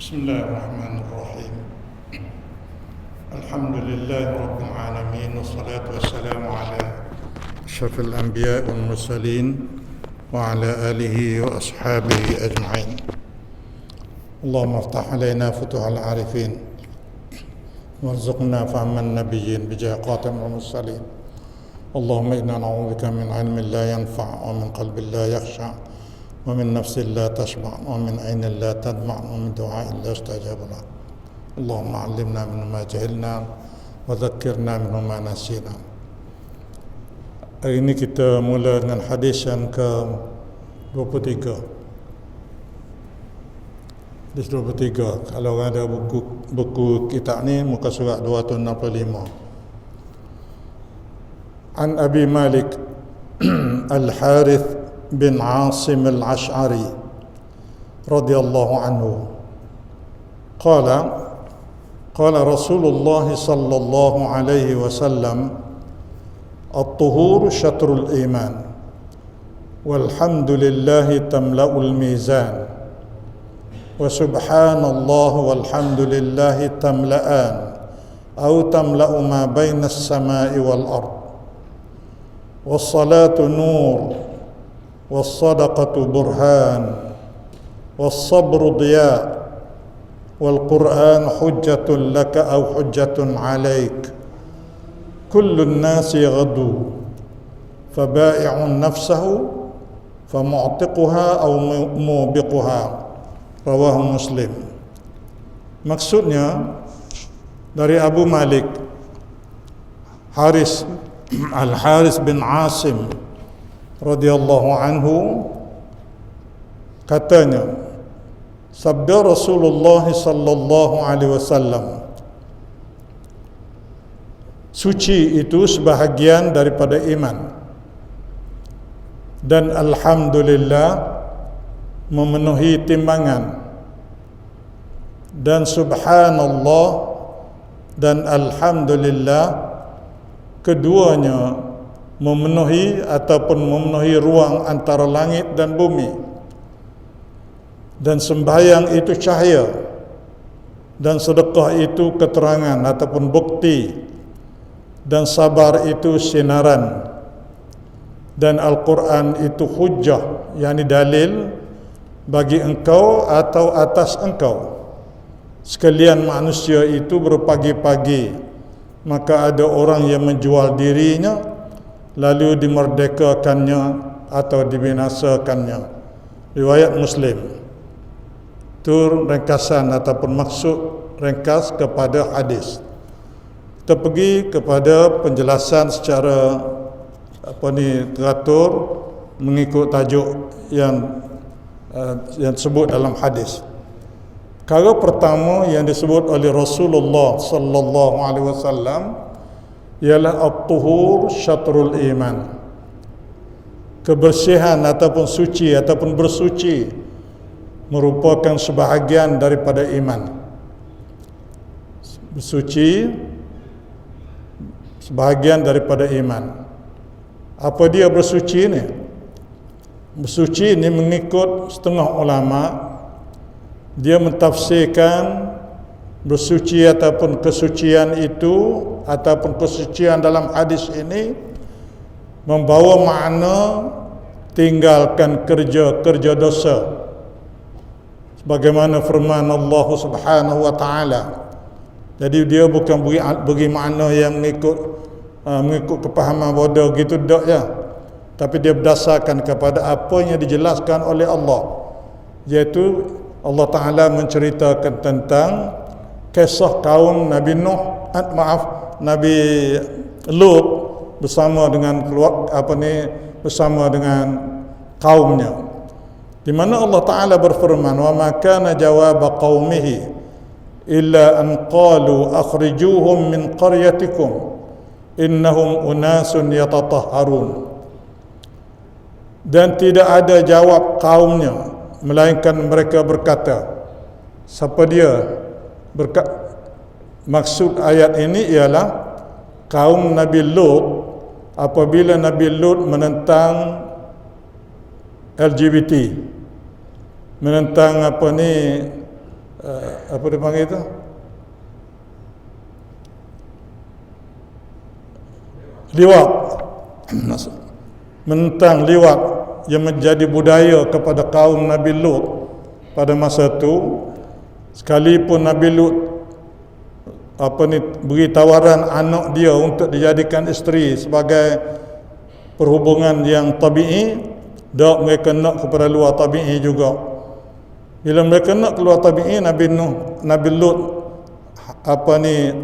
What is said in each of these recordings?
بسم الله الرحمن الرحيم. الحمد لله رب العالمين، والصلاة والسلام على أشرف الأنبياء والمرسلين وعلى آله وأصحابه أجمعين. اللهم افتح علينا فتوح العارفين وارزقنا فهم النبيين بجاه خاتم المرسلين. اللهم إنا نعوذ بك من علم لا ينفع، ومن قلب لا يخشع، ومن نفس لا تشبع، ومن عين لا تدمع، ومن دعاء لا يستجاب له. اللهم علمنا منه ما جهلنا وذكرنا منه ما نسينا. Hari ini kita mula dengan hadis yang ke-23. Hadis 23. Kalau ada buku kitab ni, muka surat 265. An Abi Malik Al-Harith bin Asim Al-Ash'ari radhiyallahu anhu qala Rasulullah sallallahu alaihi wasallam at-tuhur syatrul iman walhamdulillahi tamla'ul mizan wa subhanallah walhamdulillahi tamla'an atau tamla'u ma baina as-sama'i wal ard was-salatu nur والصدقة برهان والصبر ضياء والقرآن حجة لك أو حجة عليك كل الناس غدو فبائع نفسه فمعتقها أو موبقها رواه مسلم. Maksudnya dari Abu Malik Al-Harith bin Asim radhiyallahu anhu katanya, sabda Rasulullah sallallahu alaihi wasallam, suci itu sebahagian daripada iman, dan alhamdulillah memenuhi timbangan, dan subhanallah dan alhamdulillah keduanya memenuhi ruang antara langit dan bumi, dan sembahyang itu cahaya, dan sedekah itu keterangan ataupun bukti, dan sabar itu sinaran, dan Al-Quran itu hujjah, yakni dalil bagi engkau atau atas engkau. Sekalian manusia itu berpagi-pagi, maka ada orang yang menjual dirinya lalu dimerdekakannya atau dibinasakannya. Riwayat Muslim. Itu ringkasan ataupun maksud ringkas kepada hadis. Kita pergi kepada penjelasan secara teratur mengikut tajuk yang disebut dalam hadis. Perkara pertama yang disebut oleh Rasulullah sallallahu alaihi wasallam ialah at-tuhur syatrul iman. Kebersihan ataupun suci ataupun bersuci merupakan sebahagian daripada iman. Bersuci sebahagian daripada iman. Apa dia bersuci ni? Bersuci ni mengikut setengah ulama, dia mentafsirkan bersuci ataupun kesucian itu ataupun kesucian dalam hadis ini membawa makna tinggalkan kerja dosa, sebagaimana firman Allah Subhanahu wa taala. Jadi dia bukan bagi makna yang mengikut kepahaman bodoh gitu dak ya, tapi dia berdasarkan kepada apa yang dijelaskan oleh Allah, iaitu Allah Taala menceritakan tentang kisah kaum Nabi Nabi Lut bersama dengan bersama dengan kaumnya, di mana Allah Taala berfirman, wa ma kana jawab qaumihi illa an qalu akhrijuhum min qaryatikum innahum unasun yatatahharun. Dan tidak ada jawab kaumnya melainkan mereka berkata, siapa dia? Maksud ayat ini ialah kaum Nabi Lut. Apabila Nabi Lut menentang LGBT, menentang apa dia panggil itu? Liwat. Menentang liwat yang menjadi budaya kepada kaum Nabi Lut pada masa itu. Sekalipun Nabi Lut beri tawaran anak dia untuk dijadikan isteri sebagai perhubungan yang tabi'i, dak mereka nak kepada luar tabi'i juga. Bila mereka nak keluar tabi'i, Nabi Lut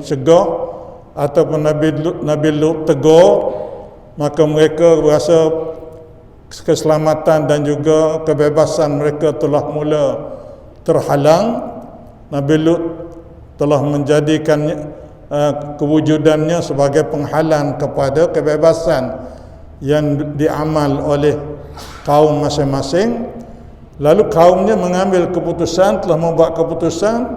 cegah ataupun Nabi Lut tegur, maka mereka rasa keselamatan dan juga kebebasan mereka telah mula terhalang. Nabi Lut telah menjadikan kewujudannya sebagai penghalang kepada kebebasan yang diamal oleh kaum masing-masing. Lalu kaumnya mengambil keputusan, telah membuat keputusan,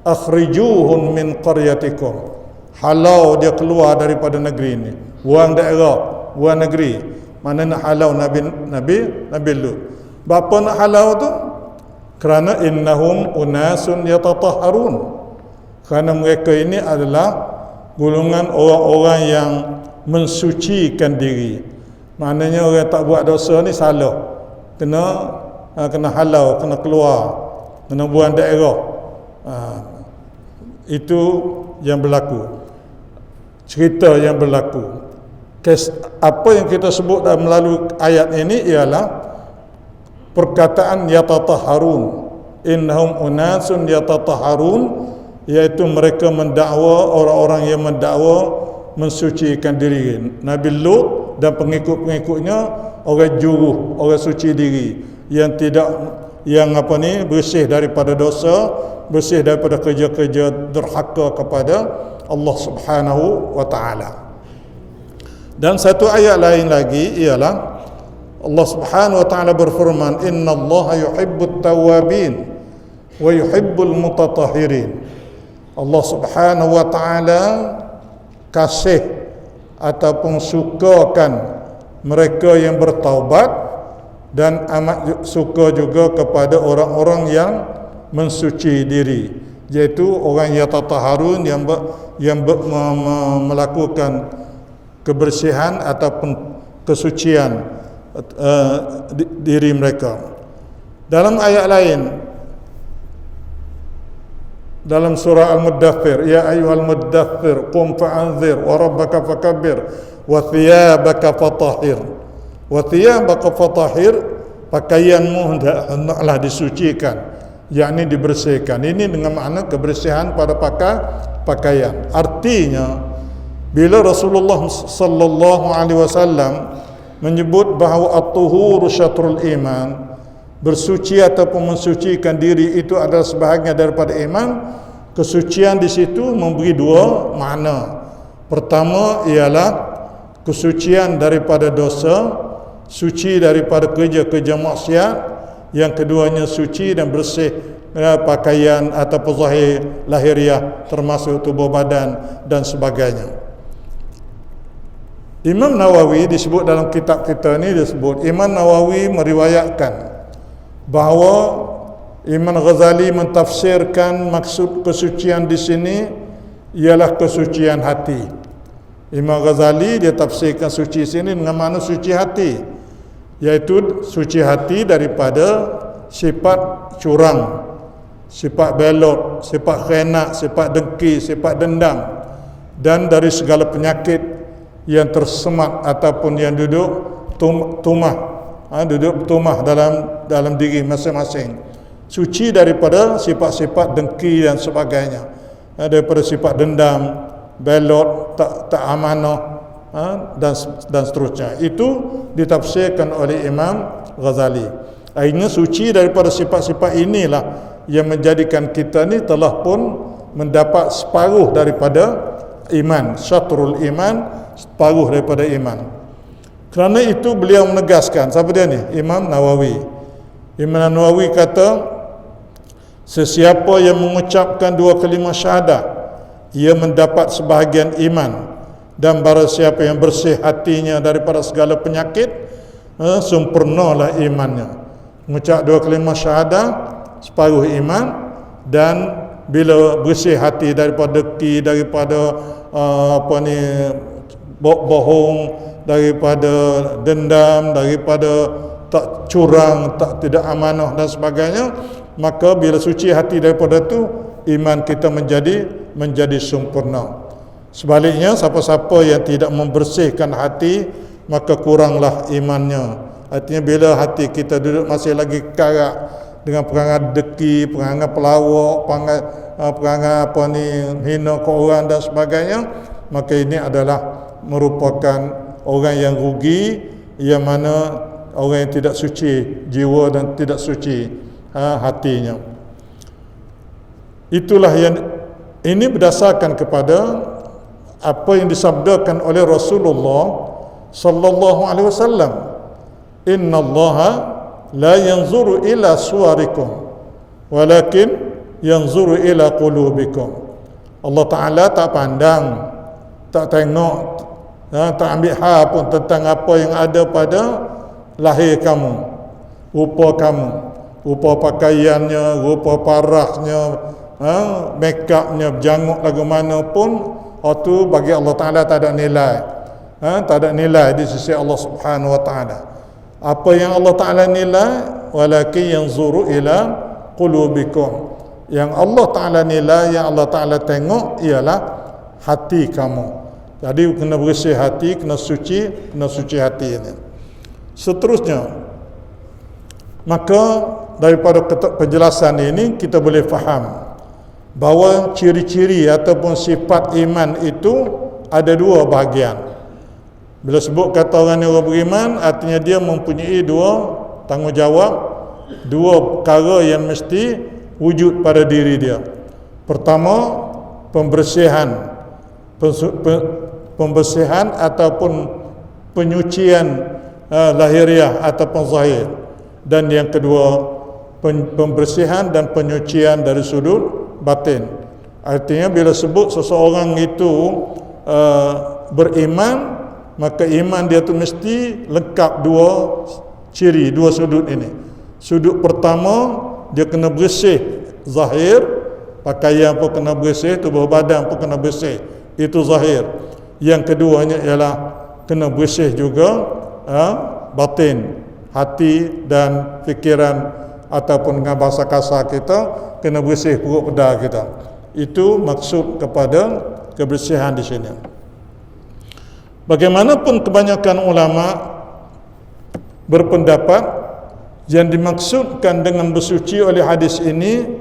akhrijuhum min qaryatikum, halau dia keluar daripada negeri ini, buang daerah, buang negeri. Mana nak halau Nabi Lut? Bapa nak halau tu? Kerana innahum unasun yatatahharun, kerana mereka ini adalah golongan orang-orang yang mensucikan diri. Maknanya orang tak buat dosa ni salah, kena halau, kena keluar, kena buang daerah. Itu yang berlaku, cerita yang berlaku. Apa yang kita sebut dalam melalui ayat ini ialah perkataan yatatahharun, innahum unasun yatatahharun, iaitu mereka mendakwa, orang-orang yang mendakwa mensucikan diri. Nabi Lut dan pengikut-pengikutnya orang juruh, orang suci diri, yang bersih daripada dosa, bersih daripada kerja-kerja derhaka kepada Allah Subhanahu wa taala. Dan satu ayat lain lagi ialah Allah Subhanahu wa taala berfirman, innallaha yuhibbut tawwabin wa yuhibbul mutatahhirin. Allah Subhanahu wa taala kasih ataupun sukakan mereka yang bertaubat, dan amat suka juga kepada orang-orang yang mensuci diri, iaitu orang yang tatahharun, yang melakukan kebersihan ataupun kesucian diri mereka. Dalam ayat lain, dalam surah Al-Muddathir, ya ayyuhal muddathir qum fa'anzir wa rabbaka fakabbir wa thiyabaka fatahhir. Wa thiyabaka fatahhir, pakaianmu hendaklah disucikan, yakni dibersihkan. Ini dengan makna kebersihan pada pakaian. Artinya bila Rasulullah sallallahu alaihi wasallam menyebut bahawa at-tuhuru syatrul iman, bersuci ataupun mensucikan diri itu adalah sebahagian daripada iman, kesucian di situ memberi dua makna. Pertama ialah kesucian daripada dosa, suci daripada kerja-kerja maksiat. Yang keduanya suci dan bersih pakaian ataupun zahir lahiriah, termasuk tubuh badan dan sebagainya. Imam Nawawi disebut dalam kitab kita ni, disebut Imam Nawawi meriwayatkan bahawa Imam Ghazali mentafsirkan maksud kesucian di sini ialah kesucian hati. Imam Ghazali dia tafsirkan suci sini dengan makna suci hati, iaitu suci hati daripada sifat curang, sifat belot, sifat khianat, sifat dengki, sifat dendam, dan dari segala penyakit yang tersemat ataupun yang duduk tumah dalam diri masing-masing. Suci daripada sifat-sifat dengki dan sebagainya, daripada sifat dendam, belot, tak amanah, dan seterusnya. Itu ditafsirkan oleh Imam Ghazali. Akhirnya suci daripada sifat-sifat inilah yang menjadikan kita ni telah pun mendapat separuh daripada iman, syatrul iman, separuh daripada iman. Kerana itu beliau menegaskan, siapa dia ni? Imam Nawawi. Imam Nawawi kata, sesiapa yang mengucapkan dua kalimah syahadah, ia mendapat sebahagian iman, dan barang siapa yang bersih hatinya daripada segala penyakit, sempurnalah imannya. Mengucap dua kalimah syahadah separuh iman, Dan bila bersih hati daripada deki, daripada bohong, daripada dendam, daripada tak curang, tidak amanah dan sebagainya, maka bila suci hati daripada tu, iman kita menjadi sempurna. Sebaliknya, siapa-siapa yang tidak membersihkan hati, maka kuranglah imannya. Artinya bila hati kita duduk masih lagi karak dengan perangai deki, perangai pelawak, perangai hina ke orang dan sebagainya, maka ini adalah merupakan orang yang rugi, yang mana orang yang tidak suci jiwa dan tidak suci hatinya. Itulah yang ini berdasarkan kepada apa yang disabdakan oleh Rasulullah sallallahu alaihi wasallam. Innallaha la yanzuru ila suwarikum walakin yanzuru ila qulubikum. Allah Ta'ala tak pandang, tak tengok, tak ambil hal pun tentang apa yang ada pada lahir kamu, rupa kamu, rupa pakaiannya, rupa parahnya, make upnya, berjanguk lagu mana pun, itu bagi Allah Ta'ala tak ada nilai. Tak ada nilai di sisi Allah Subhanahu Wa Ta'ala. Apa yang Allah Ta'ala nilai, walakin yanzuru ila qulubikum. Yang Allah Ta'ala nilai, yang Allah Ta'ala tengok ialah hati kamu. Jadi kena bersih hati, kena suci hati ini. Seterusnya, maka daripada penjelasan ini kita boleh faham bahawa ciri-ciri ataupun sifat iman itu ada dua bahagian. Bila sebut kata orang ni orang beriman, artinya dia mempunyai dua tanggungjawab, dua perkara yang mesti wujud pada diri dia. Pertama, pembersihan ataupun penyucian lahiriah ataupun zahir. Dan yang kedua, pembersihan dan penyucian dari sudut batin. Artinya bila sebut seseorang itu beriman, maka iman dia tu mesti lengkap dua ciri, dua sudut ini. Sudut pertama, dia kena bersih zahir, pakaian pun kena bersih, tubuh badan pun kena bersih, itu zahir. Yang keduanya ialah kena bersih juga batin, hati dan fikiran, ataupun dengan bahasa kasar kita, kena bersih perut pedar kita. Itu maksud kepada kebersihan di sini. Bagaimanapun kebanyakan ulama berpendapat yang dimaksudkan dengan bersuci oleh hadis ini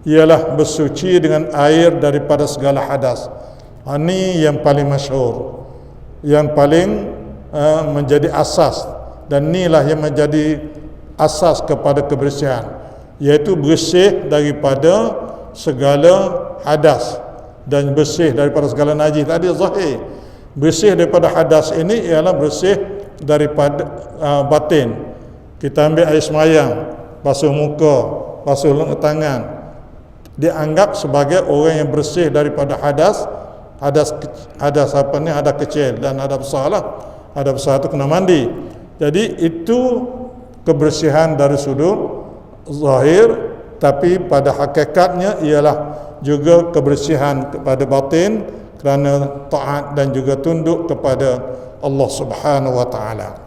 ialah bersuci dengan air daripada segala hadas. Ini yang paling masyhur, yang paling menjadi asas, dan inilah yang menjadi asas kepada kebersihan, iaitu bersih daripada segala hadas dan bersih daripada segala najis. Tadi zahir. Bersih daripada hadas ini ialah bersih daripada batin. Kita ambil air semayang, basuh muka, basuh tangan, dianggap sebagai orang yang bersih daripada hadas apa ni, hadas kecil dan hadas besar lah. Hadas besar itu kena mandi. Jadi itu kebersihan dari sudut zahir, tapi pada hakikatnya ialah juga kebersihan kepada batin, kerana taat dan juga tunduk kepada Allah Subhanahu wa taala.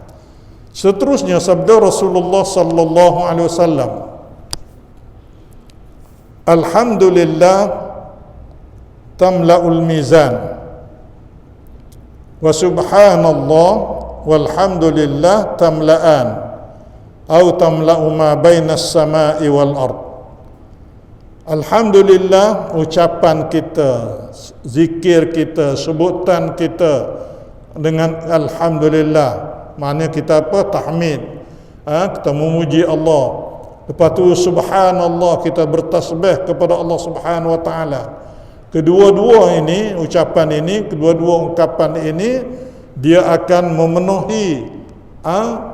Seterusnya sabda Rasulullah sallallahu alaihi wasallam, alhamdulillah tamla'ul mizan wa subhanallah walhamdulillah tamla'an atau tamla'u ma bainas sama'i wal ard. Alhamdulillah, ucapan kita, zikir kita, sebutan kita dengan alhamdulillah, maknanya kita apa? Tahmid, kita memuji Allah. Lepas tu subhanallah, kita bertasbih kepada Allah Subhanahu wa taala. Kedua-dua ini, ucapan ini, kedua-dua ungkapan ini, dia akan memenuhi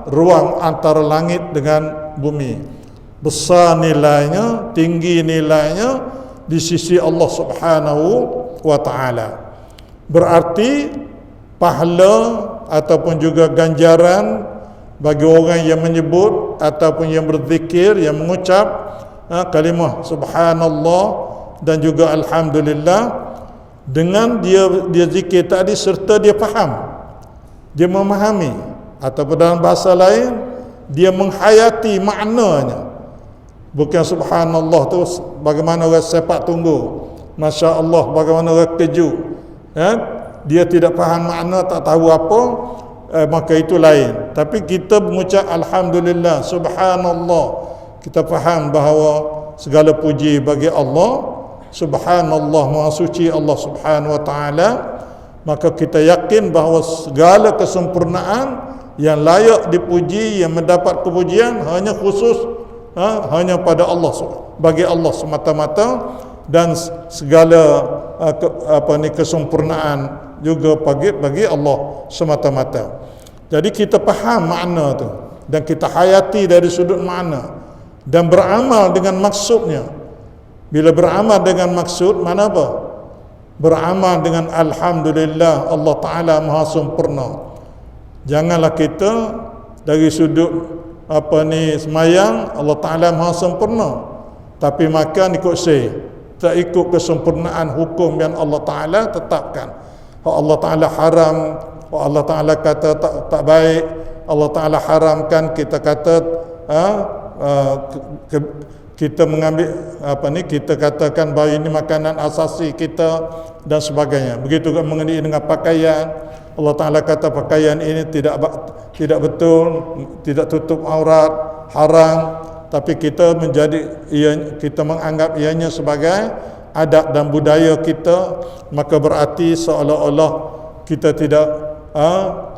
ruang antara langit dengan bumi. Besar nilainya, tinggi nilainya di sisi Allah Subhanahu wa taala. Berarti pahala ataupun juga ganjaran bagi orang yang menyebut ataupun yang berzikir, yang mengucap kalimah subhanallah dan juga alhamdulillah, dengan dia zikir tadi serta dia faham, dia memahami, ataupun dalam bahasa lain dia menghayati maknanya. Bukan subhanallah tu bagaimana orang sepak tunggu, masya Allah bagaimana orang kejut, dia tidak faham makna, tak tahu apa, maka itu lain. Tapi kita mengucap alhamdulillah, subhanallah, kita faham bahawa segala puji bagi Allah, subhanallah, maha suci Allah subhanahu wa ta'ala. Maka kita yakin bahawa segala kesempurnaan yang layak dipuji, yang mendapat kepujian hanya khusus, hanya pada Allah, bagi Allah semata-mata, dan segala kesempurnaan juga bagi Allah semata-mata. Jadi kita faham makna tu dan kita hayati dari sudut makna dan beramal dengan maksudnya. Bila beramal dengan maksud, mana apa? Beramal dengan alhamdulillah, Allah Ta'ala maha sempurna. Janganlah kita dari sudut semayang, Allah Ta'ala maha sempurna, tapi makan ikut tak ikut kesempurnaan hukum yang Allah Ta'ala tetapkan. Allah Ta'ala haram, Allah Ta'ala kata tak baik, Allah Ta'ala haramkan, kita kata kita mengambil kita katakan bahawa ini makanan asasi kita dan sebagainya. Begitu juga mengenai dengan pakaian, Allah Ta'ala kata pakaian ini tidak betul, tidak tutup aurat, haram, tapi kita kita menganggap ianya sebagai adat dan budaya kita, maka berarti seolah-olah kita tidak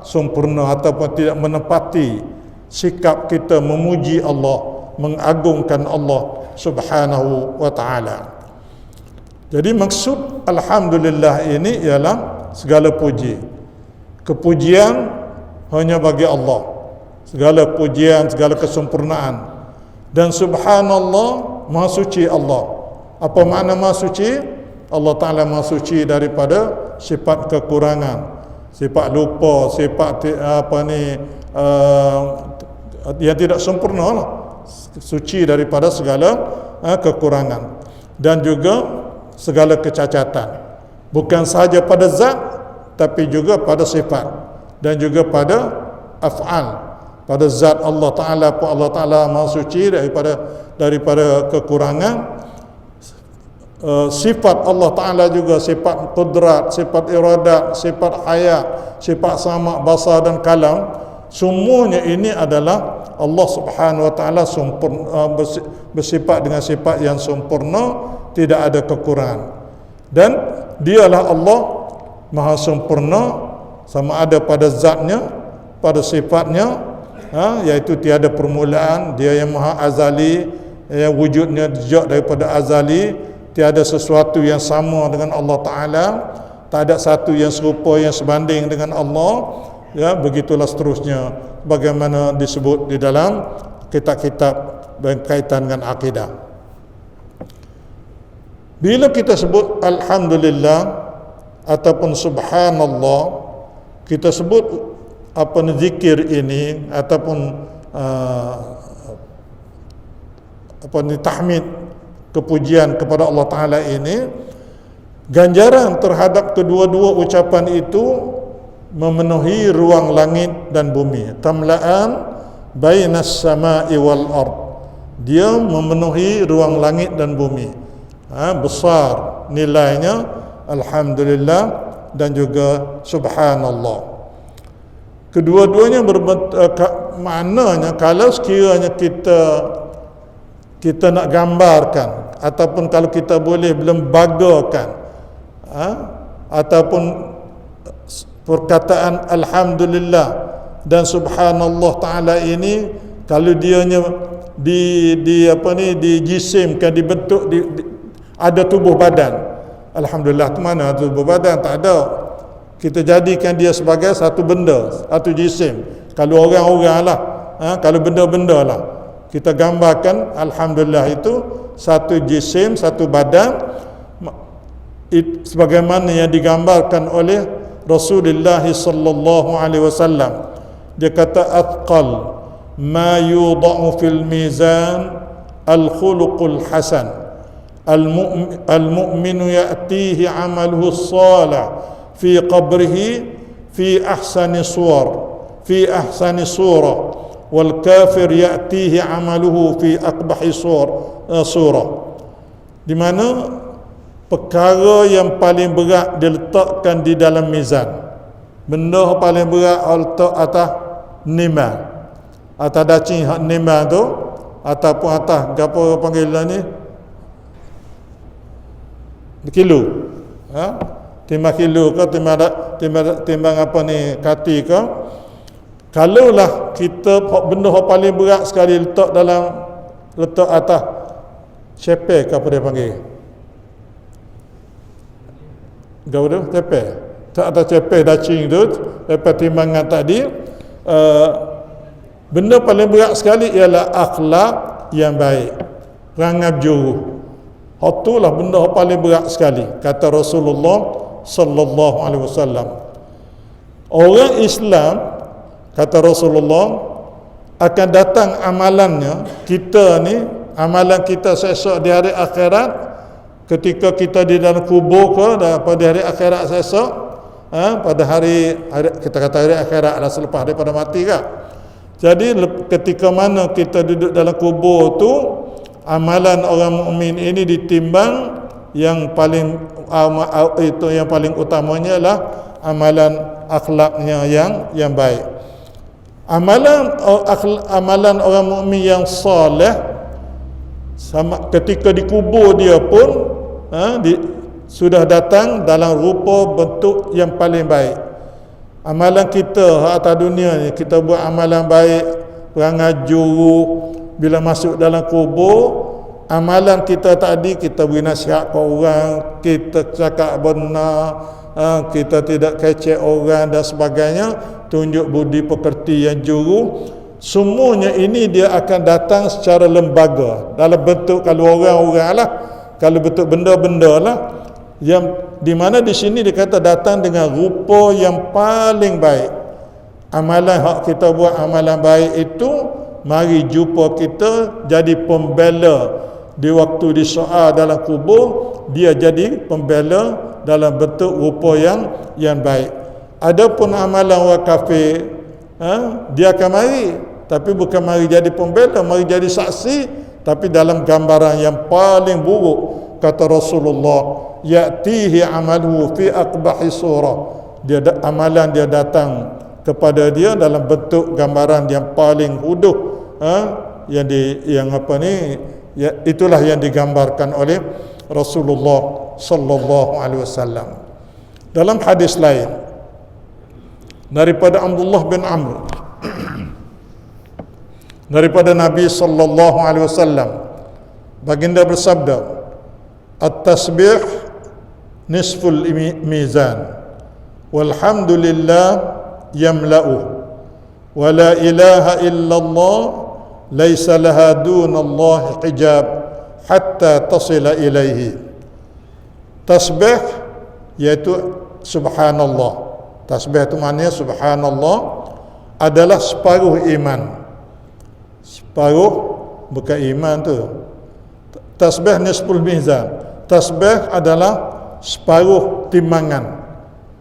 sempurna ataupun tidak menepati sikap kita memuji Allah, mengagungkan Allah subhanahu wa ta'ala. Jadi maksud alhamdulillah ini ialah segala puji, kepujian hanya bagi Allah, segala pujian, segala kesempurnaan. Dan subhanallah, maha suci Allah. Apa makna maha suci? Allah Ta'ala maha suci daripada sifat kekurangan, sifat lupa, sifat yang tidak sempurna lah. Suci daripada segala kekurangan dan juga segala kecacatan, bukan sahaja pada zat tapi juga pada sifat dan juga pada af'al. Pada zat Allah Ta'ala pun Allah Ta'ala maha suci daripada kekurangan. Sifat Allah Ta'ala juga sifat qudrat, sifat iradat, sifat hayat, sifat sama, basar dan kalam. Semuanya ini adalah Allah Subhanahu wa ta'ala bersifat dengan sifat yang sempurna, tidak ada kekurangan. Dan dialah Allah maha sempurna, sama ada pada zatnya, pada sifatnya, iaitu tiada permulaan, dia yang maha azali, yang wujudnya sejak daripada azali, tiada sesuatu yang sama dengan Allah Ta'ala, tak ada satu yang serupa yang sebanding dengan Allah. Begitulah seterusnya bagaimana disebut di dalam kitab-kitab berkaitan dengan akidah. Bila kita sebut alhamdulillah ataupun subhanallah, kita sebut zikir ini ataupun tahmid, kepujian kepada Allah Ta'ala ini, ganjaran terhadap kedua-dua ucapan itu memenuhi ruang langit dan bumi. Tamla'an bainas sama'i wal ard, dia memenuhi ruang langit dan bumi. Besar nilainya alhamdulillah dan juga subhanallah. Kedua-duanya maknanya kalau sekiranya kita nak gambarkan ataupun kalau kita boleh lembagakan ataupun perkataan alhamdulillah dan subhanallah taala ini, kalau dianya dijisimkan, dibentuk, ada tubuh badan, alhamdulillah tu mana tubuh badan? Tak ada. Kita jadikan dia sebagai satu benda, satu jisim. Kalau orang-orang lah, kalau benda-benda lah, kita gambarkan alhamdulillah itu satu jisim, satu badan, sebagaimana yang digambarkan oleh Rasulullah sallallahu alaihi wasallam. Dia kata athqal ma yudha'u fil mizan al-khuluqul hasan. Al-mu'minu ya'tihi amaluhu salih fi qabrihi fi ahsani surah wal kafir ya'tihi amaluhu fi aqbahi surah. Di mana perkara yang paling berat diletakkan di dalam mizan. Benda yang paling berat letak atas nimbang, atas dacing hak nimbang tu, ataupun atas apa panggil ni, kilo, timbang kilo ke timbang apa ni, kati ke. Kalaulah kita benda yang paling berat sekali letak atas cepek, apa dia panggil, gau tu cepek, tak atas cepek dacing tu, lepas timbangan tadi, benda paling berat sekali ialah akhlak yang baik, perangai juru. Itulah benda yang paling berat sekali, kata Rasulullah sallallahu alaihi wasallam. Orang Islam, kata Rasulullah, akan datang amalannya, kita ni, amalan kita esok di hari akhirat, ketika kita di dalam kubur ke, pada hari akhirat esok, pada hari kita kata hari akhirat lah, selepas daripada mati kan. Jadi ketika mana kita duduk dalam kubur tu, amalan orang mukmin ini ditimbang, yang paling itu yang paling utamanya lah amalan akhlaknya yang baik. Amalan orang mukmin yang soleh, sama ketika dikubur dia pun sudah datang dalam rupa bentuk yang paling baik. Amalan kita atas dunia ni, kita buat amalan baik, perangai juru, bila masuk dalam kubur, amalan kita tadi, kita beri nasihat ke orang, kita cakap benar, kita tidak kecek orang dan sebagainya, tunjuk budi pekerti yang juru. Semuanya ini dia akan datang secara lembaga, dalam bentuk, kalau orang-orang lah, kalau bentuk benda-benda lah, yang di mana di sini dikata datang dengan rupa yang paling baik. Amalan hak kita buat, amalan baik itu mari jumpa kita jadi pembela di waktu disoal dalam kubur, dia jadi pembela dalam bentuk rupa yang baik. Adapun amalan orang kafir, dia akan mari, tapi bukan mari jadi pembela, mari jadi saksi, tapi dalam gambaran yang paling buruk. Kata Rasulullah, ya'tihi amaluhu fi aqbahi surah, amalan dia datang kepada dia dalam bentuk gambaran yang paling huduh, yang apa ni, ya, itulah yang digambarkan oleh Rasulullah sallallahu alaihi wasallam. Dalam hadis lain daripada Abdullah bin Amr daripada Nabi sallallahu alaihi wasallam, baginda bersabda, at-tasbih nisful mizan walhamdulillah yamla'u wa la ilaha illallah laisa laha dunallahi hijab hatta tasila ilaihi. Tasbih iaitu subhanallah. Tasbih itu maknanya subhanallah adalah separuh iman. Separuh bukan iman tu. Tasbih nisful mizan. Tasbih adalah separuh timbangan,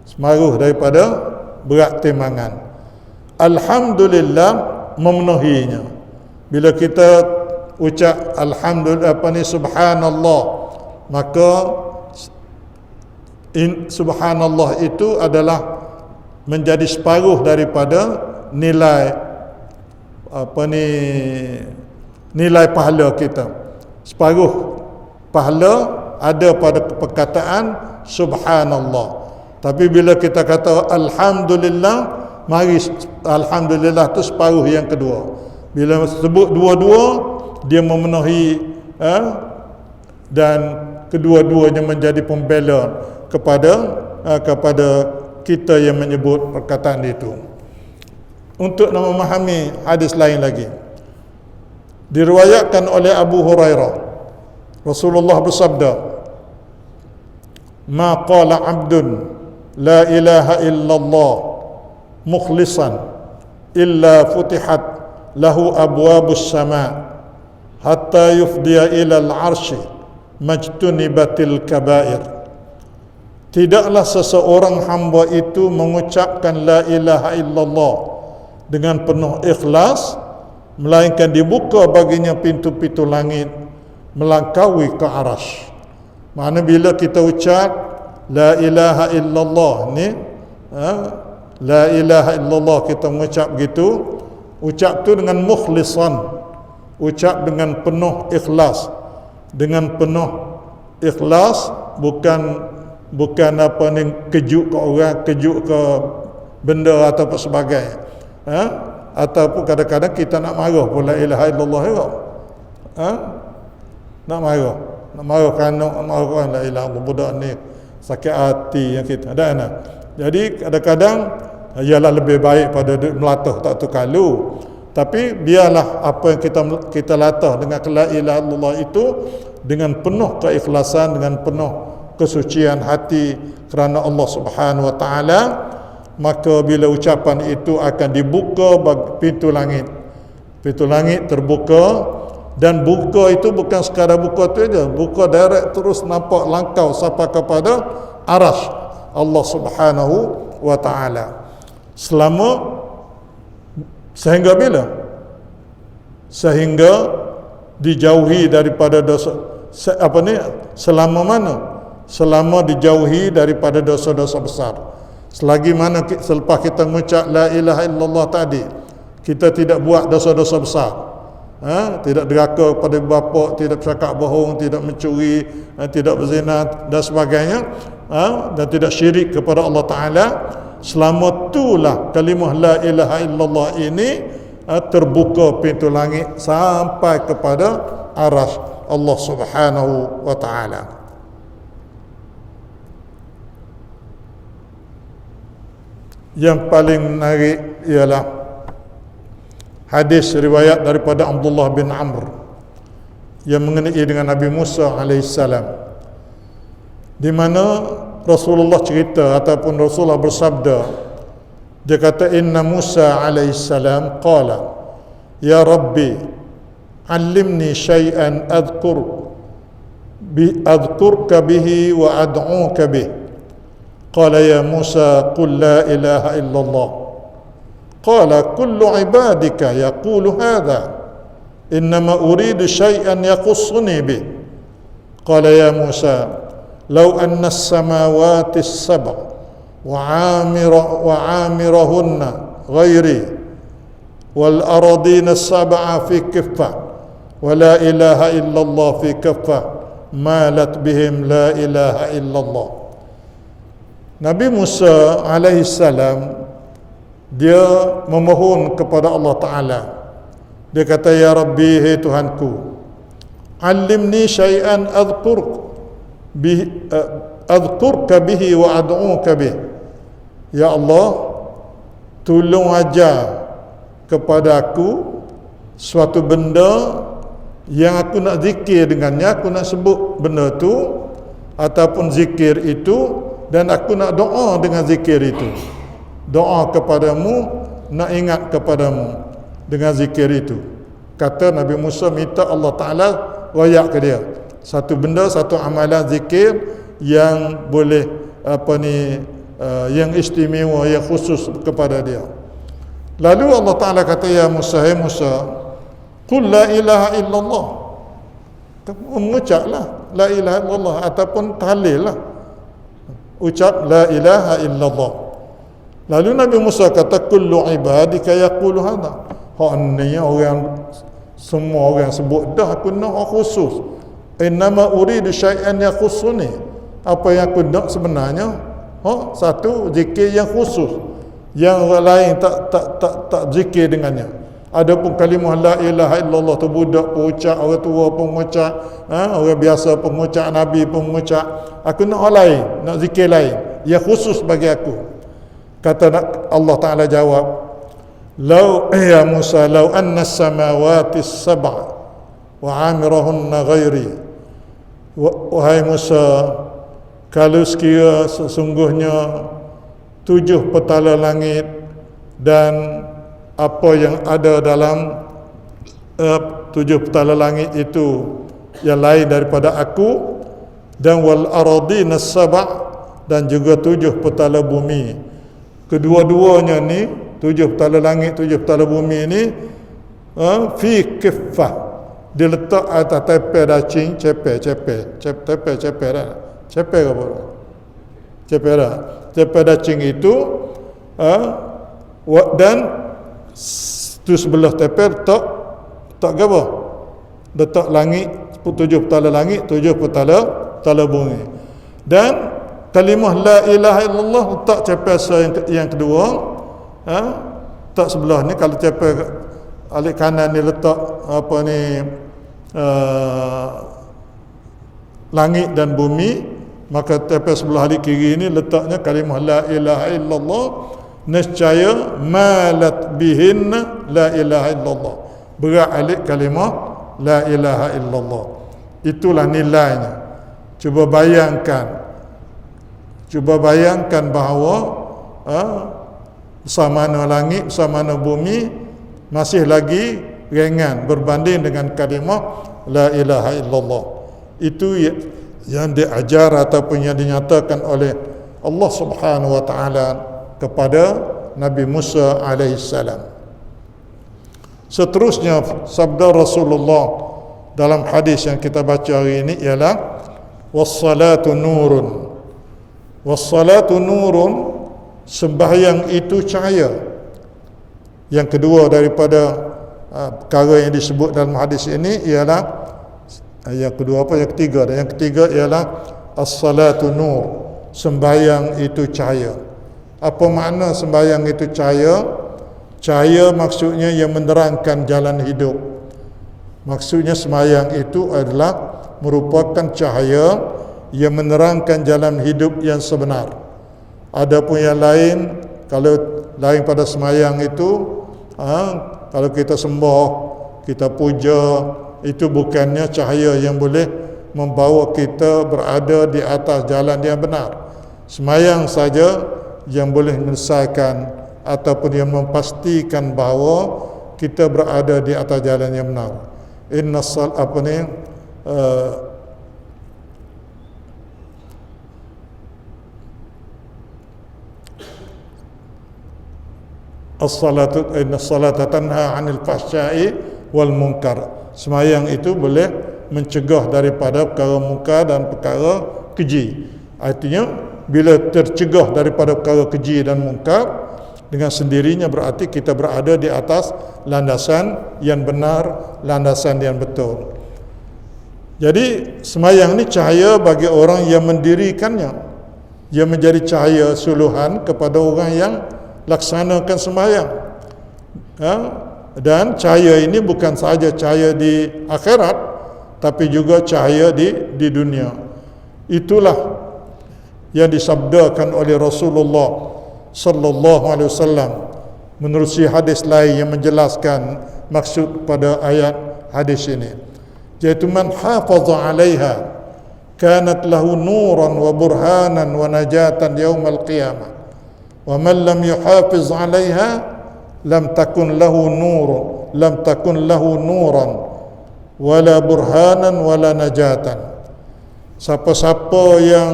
separuh daripada berat timbangan. Alhamdulillah memenuhinya. Bila kita ucap alhamdulillah, subhanallah, maka subhanallah itu adalah menjadi separuh daripada nilai nilai pahala kita. Separuh pahala ada pada perkataan subhanallah. Tapi bila kita kata alhamdulillah, mari alhamdulillah tu separuh yang kedua. Bila sebut dua-dua, dia memenuhi dan kedua-duanya menjadi pembela kepada kita yang menyebut perkataan itu. Untuk memahami hadis lain lagi, diriwayatkan oleh Abu Hurairah, Rasulullah bersabda, ma qala abdun la ilaha illallah mukhlisan illa futihat lahu abwabus sama. hatta yufdiya ilal arshi majtunibatil kabair. Tidaklah seseorang hamba itu mengucapkan la ilaha illallah dengan penuh ikhlas, melainkan dibuka baginya pintu-pintu langit melangkaui ke arasy. Mana bila kita ucap la ilaha illallah ni, la ilaha illallah, kita mengucap gitu, ucap tu dengan mukhlisan, ucap dengan penuh ikhlas, dengan penuh ikhlas, bukan apa ni, kejut ke orang, kejut ke benda atau apa sebagainya. Ataupun kadang-kadang kita nak marah pun la ilaha illallah juga. Nak marah kerana la ilaha illallah, budak ni sakit hati yang kita ada nak. Jadi kadang-kadang ialah lebih baik pada melatah tak tu kalu. Tapi biarlah apa yang kita latah dengan la ilaha illallah itu dengan penuh keikhlasan, dengan penuh kesucian hati kerana Allah Subhanahu wa taala, maka bila ucapan itu akan dibuka pintu langit. Pintu langit terbuka, dan buka itu bukan sekadar buka tu aja, buka direct terus nampak langkau sampai kepada arasy Allah Subhanahu wa taala. Sehingga bila? Sehingga dijauhi daripada dosa. Selama mana? Selama dijauhi daripada dosa-dosa besar. Selagi mana selepas kita mengucap la ilaha illallah tadi, kita tidak buat dosa-dosa besar, tidak deraka pada bapa, tidak bercakap bohong, tidak mencuri, tidak berzina dan sebagainya, dan tidak syirik kepada Allah Ta'ala, selama itulah kalimah la ilaha illallah ini terbuka pintu langit sampai kepada arasy Allah Subhanahu wa Ta'ala. Yang paling menarik ialah hadis riwayat daripada Abdullah bin Amr yang mengenai dengan Nabi Musa alaihissalam, di mana Rasulullah cerita ataupun Rasulullah bersabda, dia kata, inna Musa alaihissalam qala ya Rabbi allimni syai'an adhkurka bihi wa ad'uka bihi. Qala ya Musa qul la ilaha illallah. Qala kullu ibadika yaqulu hadha, innama uridu syai'an yaqussuni bih. Qala ya Musa law anna as-samawati as-sab' wa 'amirahunna ghairi wal ardina as-sab'a fi kaffah wa la ilaha illallah fi kaffah malat bihim la ilaha illallah. Nabi Musa alaihissalam dia memohon kepada Allah Ta'ala. Dia kata, ya Rabbi, hai Tuhanku, allimni syai'an adhkurka bihi wa ad'uka bihi. Ya Allah, tolong ajar kepada aku suatu benda yang aku nak zikir dengannya, aku nak sebut benda tu ataupun zikir itu, dan aku nak doa dengan zikir itu. Doa kepadamu, nak ingat kepadamu dengan zikir itu. Kata Nabi Musa minta Allah Ta'ala royak ke dia satu benda, satu amalan zikir yang boleh yang istimewa, yang khusus kepada dia. Lalu Allah Ta'ala kata, ya Musa, hai Musa, qul la ilaha illallah. Mengucaplah la ilaha illallah ataupun tahlil lah, ucap la ilaha illallah. Lalu Nabi Musa kata, kullu ibadika yaqulu hadha. Ni orang, semua orang sebut dah, aku nak khusus. Innama uridu syai'an yakhussuni. Apa yang aku nak sebenarnya satu zikir yang khusus, yang orang lain tak zikir dengannya. Adapun kalimah la ilaha illallah tu budak pun ucap, orang tua pun mengucap, orang biasa pun mengucap, Nabi pun mengucap. Aku nak orang lain, nak zikir lain yang khusus bagi aku. Kata Allah Ta'ala jawab, ya Musa, law anna as-samawati as-sab'a wa 'amirahunna ghairi. Wahai Musa, kalau sekira sesungguhnya 7 petala langit dan apa yang ada dalam tujuh petala langit itu yang lain daripada aku, dan wal aradina sab'a, dan juga tujuh petala bumi. Kedua-duanya ni, tujuh petala langit, tujuh petala bumi ni fi kiffah, diletak atas tepe dacing, cepe dah. Cepe ke apa? Cepe dah. Cepe dacing itu dan tu sebelah tepe letak apa? Letak langit, tujuh petala langit, tujuh petala bumi. Dan kalimah la ilaha illallah letak cepe yang kedua, letak sebelah ni. Kalau cepe alik kanan ni letak apa ni, langit dan bumi, maka tepe sebelah alik kiri ni letaknya kalimah la ilaha illallah, nescaya malat bihinna la ilaha illallah, berat alik kalimah la ilaha illallah. Itulah nilainya. Cuba bayangkan bahawa bersama langit, bersama bumi masih lagi ringan berbanding dengan kalimah la ilaha illallah. Itu yang diajar ataupun yang dinyatakan oleh Allah Subhanahu wa taala kepada Nabi Musa alaihissalam. Seterusnya sabda Rasulullah dalam hadis yang kita baca hari ini ialah wassalatu nurun. Wassalatu nurun, sembahyang itu cahaya. Yang kedua daripada perkara yang disebut dalam hadis ini ialah yang kedua apa? Yang ketiga. Dan yang ketiga ialah as-salatu nur, sembahyang itu cahaya. Apa makna sembahyang itu cahaya? Cahaya maksudnya yang menerangkan jalan hidup. Maksudnya sembahyang itu adalah merupakan cahaya yang menerangkan jalan hidup yang sebenar. Adapun yang lain, kalau lain pada sembahyang itu, kalau kita sembah, kita puja, itu bukannya cahaya yang boleh membawa kita berada di atas jalan yang benar. Sembahyang saja yang boleh menyelesaikan ataupun yang memastikan bahawa kita berada di atas jalan yang benar. As-salatu inna salata tanha 'anil fahsya'i wal munkar. Sembahyang itu boleh mencegah daripada perkara munkar dan perkara keji. Artinya bila tercegah daripada perkara keji dan munkar, dengan sendirinya berarti kita berada di atas landasan yang benar, landasan yang betul. Jadi sembahyang ni cahaya bagi orang yang mendirikannya. Ia menjadi cahaya suluhan kepada orang yang laksanakan sembahyang. Dan cahaya ini bukan sahaja cahaya di akhirat, tapi juga cahaya di dunia. Itulah yang disabdakan oleh Rasulullah sallallahu alaihi wasallam menerusi hadis lain yang menjelaskan maksud pada ayat hadis ini, iaitu man hafaza 'alaiha kanat lahu nuran wa burhanan wa najatan yaumal qiyamah wa man lam yuhafiz 'alaiha lam takun lahu nuran wala burhanan wala najatan. Siapa-siapa yang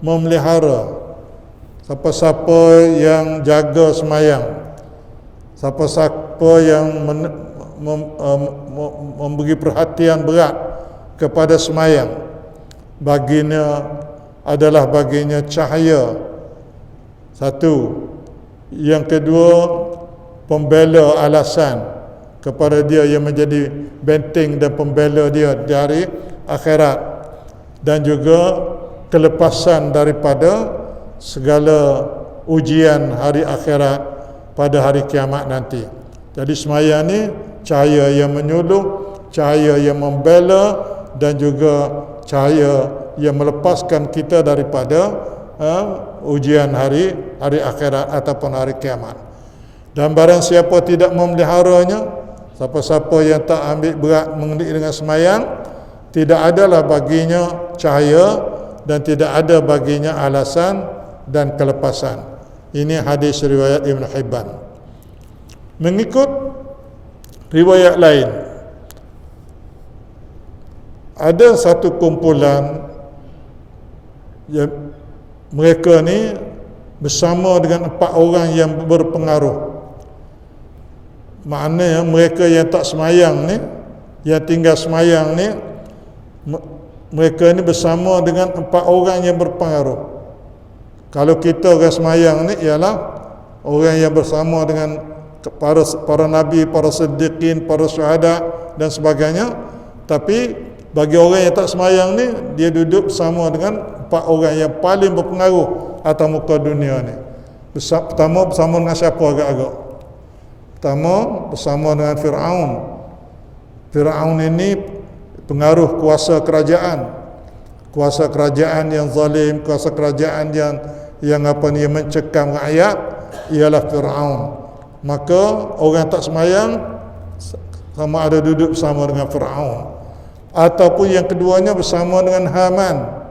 memelihara, siapa-siapa yang jaga sembahyang, siapa-siapa yang memberi perhatian berat kepada sembahyang, adalah baginya cahaya. Satu. Yang kedua, pembela alasan kepada dia yang menjadi benteng dan pembela dia dari akhirat, dan juga kelepasan daripada segala ujian hari akhirat pada hari kiamat nanti. Jadi sembahyang ni cahaya yang menyuluh, cahaya yang membela, dan juga cahaya yang melepaskan kita daripada ujian hari akhirat ataupun hari kiamat. Dan barang siapa tidak memeliharanya, siapa-siapa yang tak ambil berat mengenai dengan sembahyang, tidak adalah baginya cahaya dan tidak ada baginya alasan dan kelepasan. Ini hadis riwayat Ibn Hibban. Mengikut riwayat lain, ada satu kumpulan yang mereka ni bersama dengan 4 orang yang berpengaruh. Maknanya mereka yang tak semayang ni, yang tinggal semayang ni, mereka ni bersama dengan 4 orang yang berpengaruh. Kalau kita orang semayang ni ialah orang yang bersama dengan para nabi, para siddiqin, para syuhada dan sebagainya. Tapi bagi orang yang tak semayang ni, dia duduk bersama dengan 4 orang yang paling berpengaruh atas muka dunia ni. Pertama bersama dengan siapa agak-agak? Pertama bersama dengan Fir'aun. Fir'aun ini pengaruh kuasa kerajaan. Kuasa kerajaan yang zalim, kuasa kerajaan yang mencekam rakyat ialah Fir'aun. Maka orang tak semayang sama ada duduk bersama dengan Fir'aun. Ataupun yang keduanya bersama dengan Haman.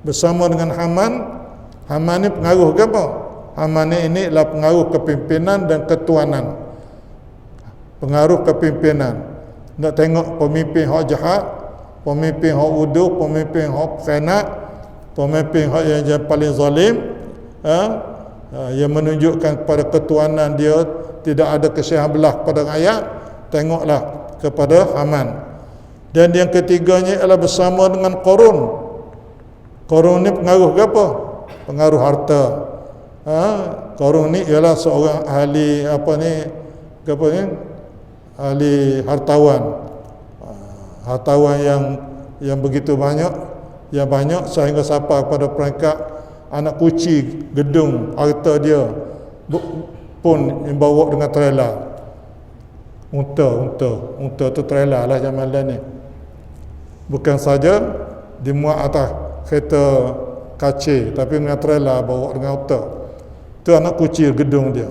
Bersama dengan Haman. Haman ni pengaruh ke apa? Haman ni adalah pengaruh kepimpinan dan ketuanan. Pengaruh kepimpinan. Nak tengok pemimpin hak jahat, pemimpin hak uduh, pemimpin hak khianat, pemimpin hak yang paling zalim, yang menunjukkan kepada ketuanan dia, tidak ada kesihan belah pada rakyat, tengoklah kepada Haman. Dan yang ketiganya adalah bersama dengan Qarun. Qarun ni pengaruh ke apa? Pengaruh harta. Qarun ni ialah seorang ahli ahli hartawan. Hartawan yang begitu banyak, yang banyak sehingga sampai pada peringkat anak kuci gedung harta dia pun bawa dengan trailer. Unta tu trailer lah zaman ni. Bukan saja dimuat atas kereta kacir, tapi dengan trailer bawa dengan unta. Itu anak kuci gedung dia.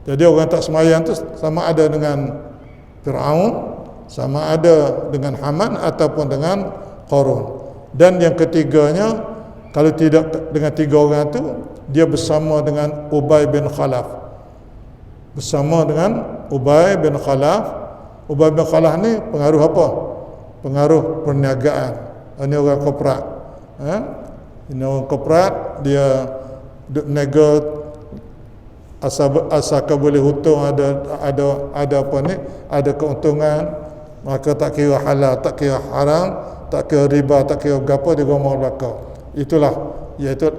Jadi orang tak semayang tu sama ada dengan Fir'aun, sama ada dengan Haman ataupun dengan Qarun. Dan yang ketiganya, kalau tidak dengan 3 orang tu, dia bersama dengan Ubay bin Khalaf. Bersama dengan Ubay bin Khalaf. Ubay bin Khalaf ni pengaruh apa? Pengaruh perniagaan. Ini orang korporat. Ini orang korporat, dia berniaga asalkan boleh untung, ada apa ni, ada keuntungan, maka tak kira halal, tak kira haram, tak kira riba, tak kira apa, dia ngomong belaka.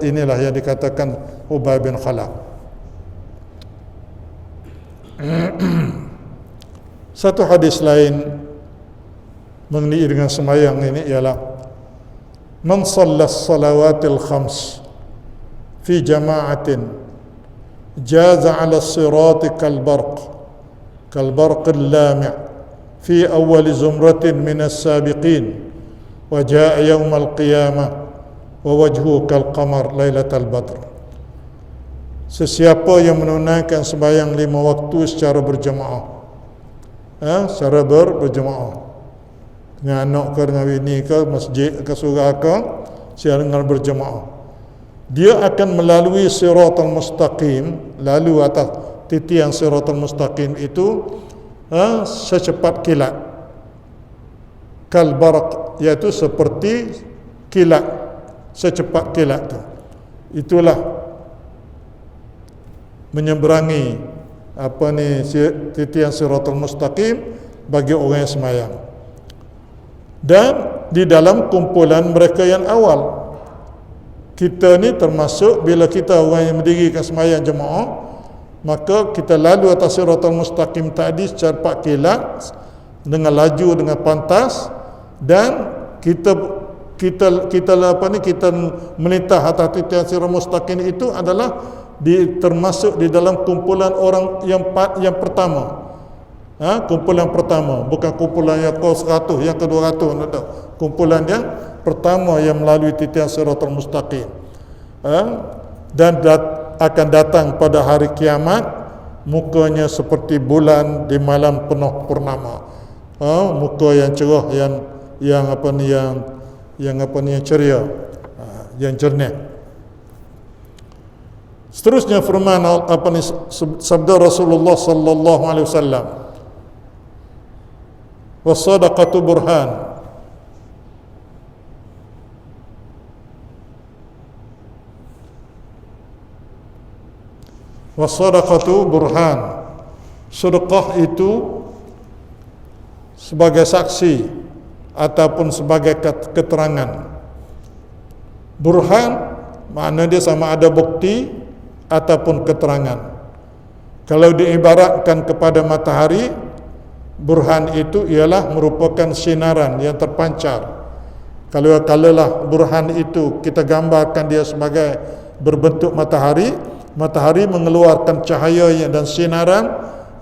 Inilah yang dikatakan Ubay bin Khalaf. Satu hadis lain mengenai dengan semayang ini ialah man sallas salawatil khams fi jama'atin jaza 'ala as-sirati kalbarq al-lami' fi awwal zumratin min as-sabiqin wa jaa'a yawm al-qiyamah wa wajhuhu kal-qamar lailatal badr. Sesiapa yang menunaikan sembahyang 5 waktu secara berjemaah, secara berjemaah, dengan anak ke, dengan bini ke, masjid ke, surau ke, secara dengan berjemaah, dia akan melalui siratal mustaqim, lalu atas titian siratal mustaqim itu secepat kilat, kalbarq, iaitu seperti kilat, secepat kilat tu. Itulah menyeberangi titian siratal mustaqim bagi orang yang semayang. Dan di dalam kumpulan mereka yang awal, kita ni termasuk bila kita orang yang mendirikan semayang jemaah, maka kita lalu atas siratal mustaqim tadi secara kilat, dengan laju, dengan pantas, dan kita melintah atas titian siratal mustaqim itu adalah termasuk di dalam kumpulan orang yang pertama. Kumpulan pertama, bukan kumpulan yang ke-100, yang ke-200, kumpulan yang pertama yang melalui titian siratal mustaqim. Dan akan datang pada hari kiamat, mukanya seperti bulan di malam penuh purnama. Muka yang cerah, yang ceria, yang jernih. Seterusnya firman sabda Rasulullah sallallahu alaihi wasallam, was-sadaqatu burhan Wasadaqatu burhan. Sedekah itu sebagai saksi ataupun sebagai keterangan. Burhan makna dia sama ada bukti ataupun keterangan. Kalau diibaratkan kepada matahari, burhan itu ialah merupakan sinaran yang terpancar. Kalau burhan itu kita gambarkan dia sebagai berbentuk matahari, matahari mengeluarkan cahaya dan sinaran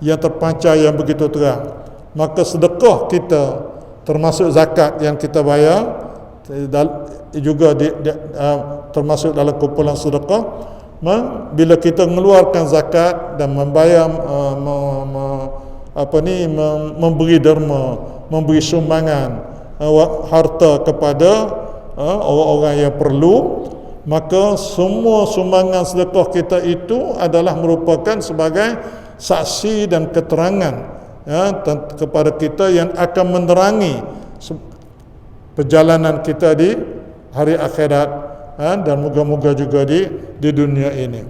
yang terpancar yang begitu terang. Maka sedekah kita, termasuk zakat yang kita bayar, juga termasuk dalam kumpulan sedekah. Bila kita mengeluarkan zakat dan membayar memberi derma, memberi sumbangan harta kepada orang-orang yang perlu, maka semua sumbangan sedekah kita itu adalah merupakan sebagai saksi dan keterangan kepada kita yang akan menerangi perjalanan kita di hari akhirat, dan moga-moga juga di dunia ini.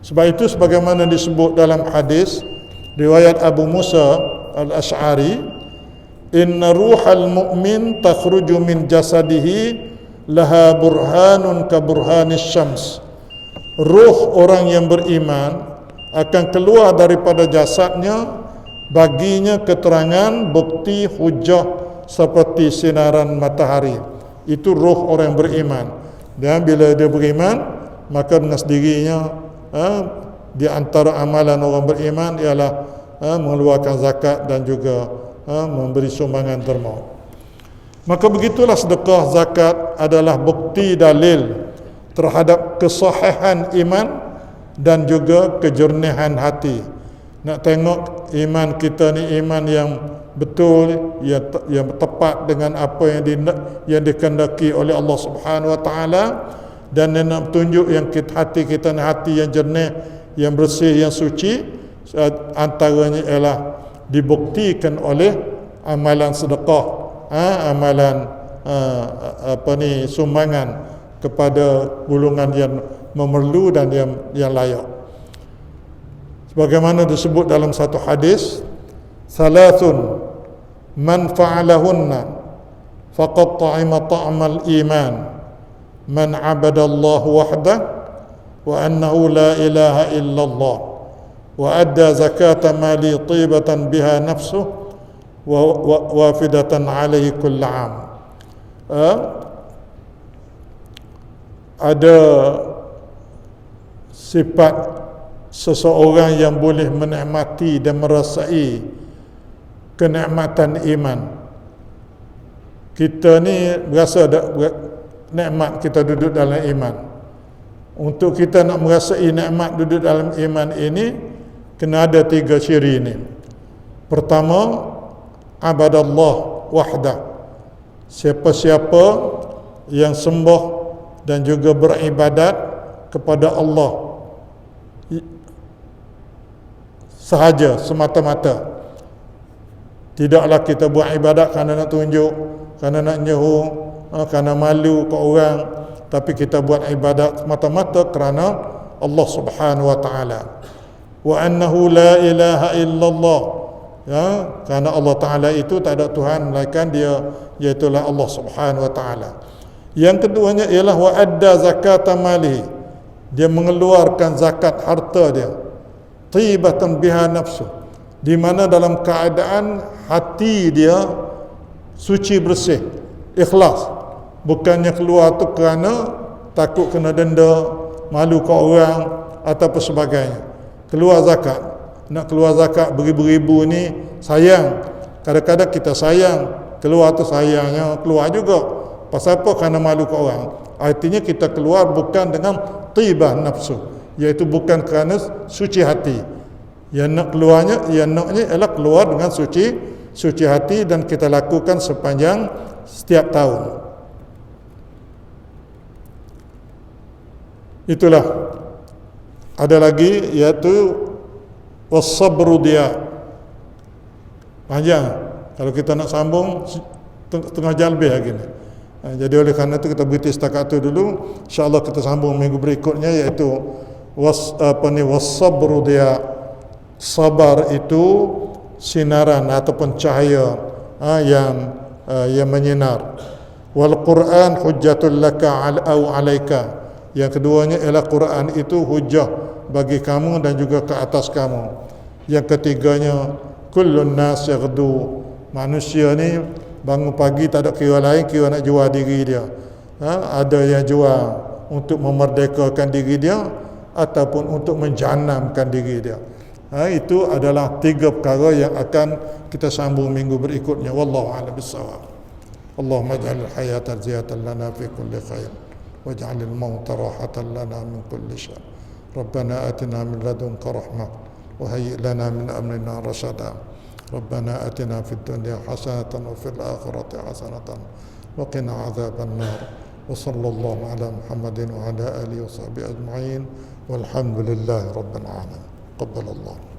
Sebab itu sebagaimana disebut dalam hadis riwayat Abu Musa al-Ash'ari, inna ruhal mu'min takhruju min jasadihi laha burhanun ka burhanis syams. Ruh orang yang beriman akan keluar daripada jasadnya, baginya keterangan, bukti, hujah seperti sinaran matahari. Itu ruh orang yang beriman. Dan bila dia beriman, maka dengan sendirinya di antara amalan orang beriman ialah mengeluarkan zakat dan juga memberi sumbangan derma. Maka begitulah sedekah zakat adalah bukti dalil terhadap kesahihan iman dan juga kejernihan hati. Nak tengok iman kita ni iman yang betul, yang tepat dengan apa yang dikehendaki oleh Allah Subhanahu Wa Taala, dan nak tunjuk yang hati kita ni hati yang jernih, yang bersih, yang suci. Antaranya ialah dibuktikan oleh amalan sedekah, amalan sumbangan kepada golongan yang memerlu dan yang layak. Sebagaimana disebut dalam satu hadis, salasun man fa'alahunna faqad ta'ima ta'mal iman, man 'abada Allah wahdah wa annahu la ilaha illallah wa adda zakata mali tibatan biha nafsuh wa wafidatan alaihi kull 'am. Ada sifat seseorang yang boleh menikmati dan merasai kenikmatan iman. Kita ni berasa nikmat kita duduk dalam iman. Untuk kita nak merasai nikmat duduk dalam iman ini, kena ada 3 ciri ini. Pertama, abadallah wahdah. Siapa-siapa yang sembah dan juga beribadat kepada Allah sahaja, semata-mata. Tidaklah kita buat ibadat kerana nak tunjuk, kerana nak nyehu, kerana malu ke orang, tapi kita buat ibadat semata-mata kerana Allah Subhanahu Wa Taala. Wa annahu la ilaha illallah, kerana Allah Taala itu tak ada Tuhan melainkan Dia, iaitu Allah Subhanahu Wa Taala. Yang keduanya ialah wa adda zakata malihi, dia mengeluarkan zakat harta dia, tibatan biha nafsu, di mana dalam keadaan hati dia suci, bersih, ikhlas. Bukannya keluar tu kerana takut kena denda, malu ke orang ataupun sebagainya. Keluar zakat, nak keluar zakat beribu-ribu ni sayang. Kadang-kadang kita sayang, keluar tu sayangnya keluar juga. Pasal apa? Kerana malu ke orang. Artinya kita keluar bukan dengan tibah nafsu, iaitu bukan kerana suci hati. Yang nak keluarnya, yang naknya ialah keluar dengan suci hati, dan kita lakukan sepanjang setiap tahun. Itulah. Ada lagi, iaitu was-sabru dia. Panjang. Kalau kita nak sambung tengah jam lebih lagi ni. Jadi oleh kerana itu kita berhenti setakat itu dulu. InsyaAllah kita sambung minggu berikutnya, iaitu Wasabru dia, sabar itu sinaran ataupun cahaya yang menyinar. Wal Quran hujjatul laka au alaika. Yang keduanya ialah Quran itu hujah bagi kamu dan juga ke atas kamu. Yang ketiganya, kullun nas yaghdu. Manusia ni bangun pagi tak ada kira lain, kira nak jual diri dia. Ada yang jual untuk memerdekakan diri dia ataupun untuk menjanamkan diri dia. Itu adalah 3 perkara yang akan kita sambung minggu berikutnya. Wallahu a'lam bissawab. Allahumma ij'al al-hayata ziyadatan lana fi kulli khair waj'al al-mauta rahatan lana min kulli syarr. Rabbana atina min ladunka rahmah wa hayyi' lana min amrina rashada. Rabbana atina fid dunya hasanatan wa fil akhirati hasanatan wa qina adzaban nar. Wa sallallahu ala Muhammadin wa ala alihi wa sahbihi ajma'in. Walhamdulillahi rabbil alamin. Qabbalallah.